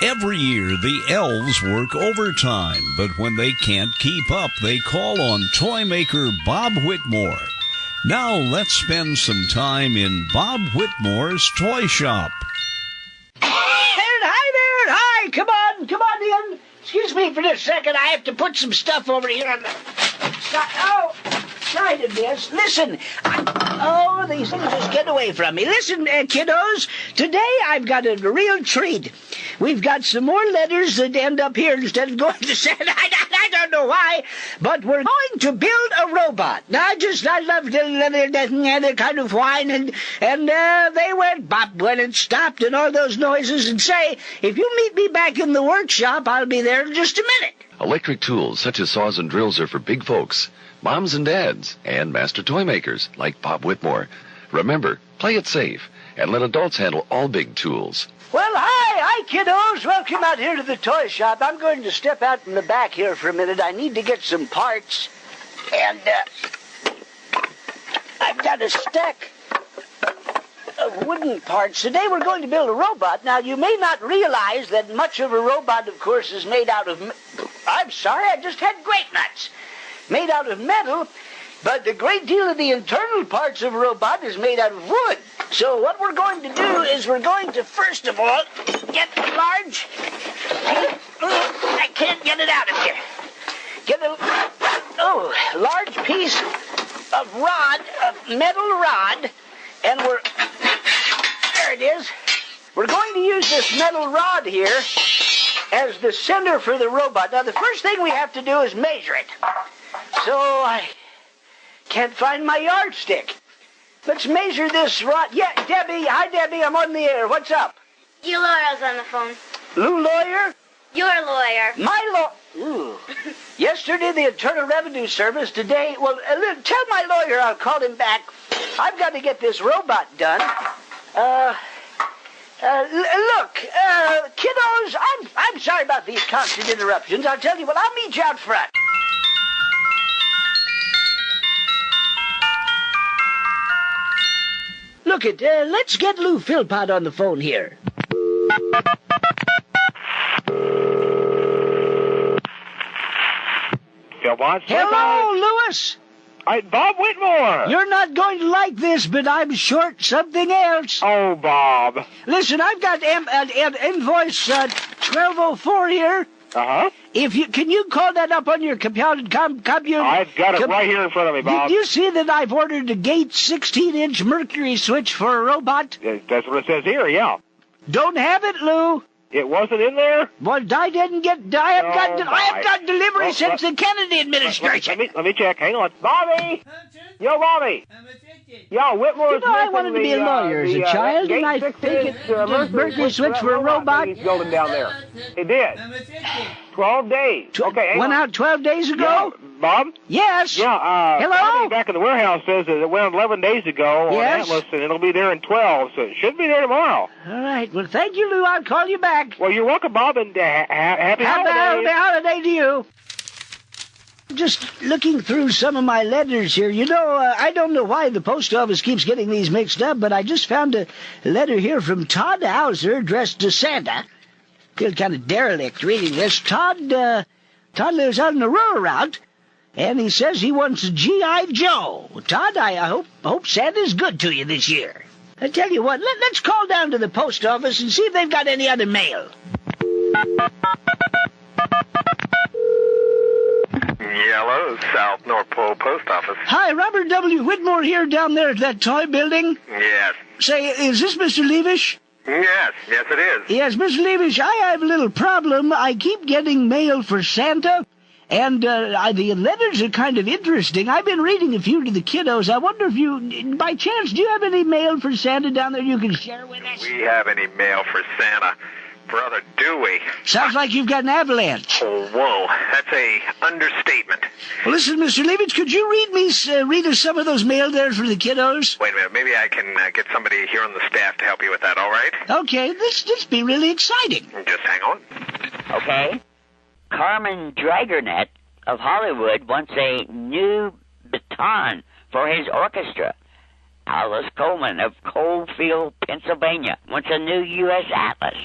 Every year, the elves work overtime, but when they can't keep up, they call on Toymaker Bob Whitmore. Now let's spend some time in Bob Whitmore's toy shop. Hi there! Hi! Come on in! Excuse me for just a second. I have to put some stuff over here on the side of this. Listen, these things just get away from me. Listen, kiddos, today I've got a real treat. We've got some more letters that end up here instead of going to Santa. I don't know why, but we're going to build a robot. I love the kind of whine, and they went bop when it stopped and all those noises, and say, if you meet me back in the workshop, I'll be there in just a minute. Electric tools such as saws and drills are for big folks, moms and dads, and master toy makers like Bob Whitmore. Remember, play it safe, and let adults handle all big tools. Well, hi, kiddos. Welcome out here to the toy shop. I'm going to step out in the back here for a minute. I need to get some parts, and I've got a stack of wooden parts. Today we're going to build a robot. Now, you may not realize that much of a robot, of course, is made out of... I'm sorry, I just had grape nuts. Made out of metal, but a great deal of the internal parts of a robot is made out of wood. So what we're going to do is we're going to, first of all, get a large... I can't get it out of here. Get a large piece of metal rod, and there it is. We're going to use this metal rod here as the center for the robot. Now, the first thing we have to do is measure it. So I can't find my yardstick. Let's measure this rod. Yeah, Debbie. Hi, Debbie. I'm on the air. What's up? Your lawyer's on the phone. Lou Lawyer? Your lawyer. My Ooh. Yesterday, the Internal Revenue Service. Today, well, tell my lawyer I'll call him back. I've got to get this robot done. Look, kiddos, I'm sorry about these constant interruptions. I'll tell you what, I'll meet you out front. Look let's get Lou Philpott on the phone here. Philpott? Hello, Louis. Bob Whitmore. You're not going to like this, but I'm short something else. Oh, Bob. Listen, I've got invoice 1204 here. Uh-huh. Can you call that up on your computer? I've got it right here in front of me, Bob. Do you see that I've ordered a Gates 16-inch mercury switch for a robot? That's what it says here, yeah. Don't have it, Lou. It wasn't in there? Well, I haven't got delivery since the Kennedy administration. Let me check. Hang on. Bobby! Yo, Bobby! Yo, Whitmore's I wanted to be a lawyer as a child, and I think it's mercury switch for a robot. He's building down there. He did. 12 days. Okay, went out 12 days ago? Yeah, Bob? Yes. Yeah, hello? Bobby back in the warehouse says that it went 11 days ago on Atlas, and it'll be there in 12, so it should be there tomorrow. All right. Well, thank you, Lou. I'll call you back. Well, you're welcome, Bob, and happy holidays. Happy holiday to you. Just looking through some of my letters here, I don't know why the post office keeps getting these mixed up, but I just found a letter here from Todd Hauser addressed to Santa. Feel kind of derelict reading this. Todd lives out on the rural route, and he says he wants a G.I. Joe. Todd, I hope Santa's good to you this year. I tell you what, let's call down to the post office and see if they've got any other mail. Hello, South North Pole Post Office. Hi, Robert W. Whitmore here down there at that toy building. Yes. Say, is this Mr. Leavish? Yes, it is. Yes, Mr. Leavish, I have a little problem. I keep getting mail for Santa, and the letters are kind of interesting. I've been reading a few to the kiddos. I wonder if you, by chance, do you have any mail for Santa down there you can share with us? We have any mail for Santa? Brother, do we? Sounds like you've got an avalanche. Oh, whoa, that's a understatement. Well, listen, Mr. Leavitt, could you read us some of those mail there for the kiddos? Wait a minute, maybe I can get somebody here on the staff to help you with that, all right? Okay, this be really exciting. Just hang on. Okay. Carmen Dragernet of Hollywood wants a new baton for his orchestra. Alice Coleman of Coalfield, Pennsylvania, wants a new U.S. Atlas.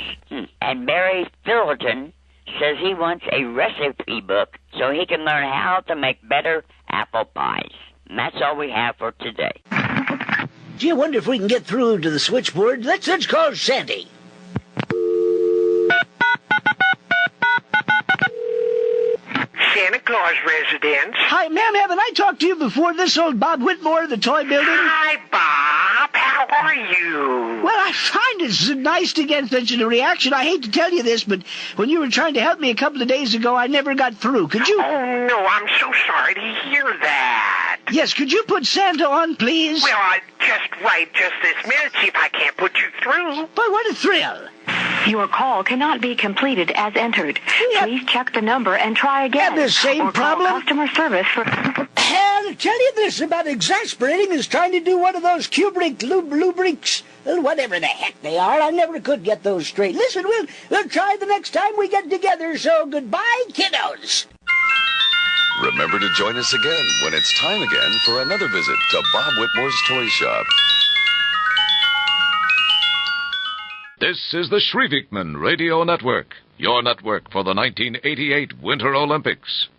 And Barry Fillerton says he wants a recipe book so he can learn how to make better apple pies. And that's all we have for today. Gee, I wonder if we can get through to the switchboard. Let's call Sandy. Santa Claus residence. Hi, ma'am, haven't I talked to you before? This old Bob Whitmore, the toy building? Hi, Bob. How are you? Well, I find it's nice to get such a reaction. I hate to tell you this, but when you were trying to help me a couple of days ago, I never got through. Could you... Oh, no, I'm so sorry to hear that. Yes, could you put Santa on, please? Well, I just this minute, see if I can't put you through. But what a thrill. Your call cannot be completed as entered. Yep. Please check the number and try again. Have the same or call problem? customer service for... Hell, to tell you this about exasperating is trying to do one of those Kubrick lubrics, whatever the heck they are. I never could get those straight. Listen, we'll try the next time we get together, so goodbye, kiddos. Remember to join us again when it's time again for another visit to Bob Whitmore's Toy Shop. This is the Shrivikman Radio Network, your network for the 1988 Winter Olympics.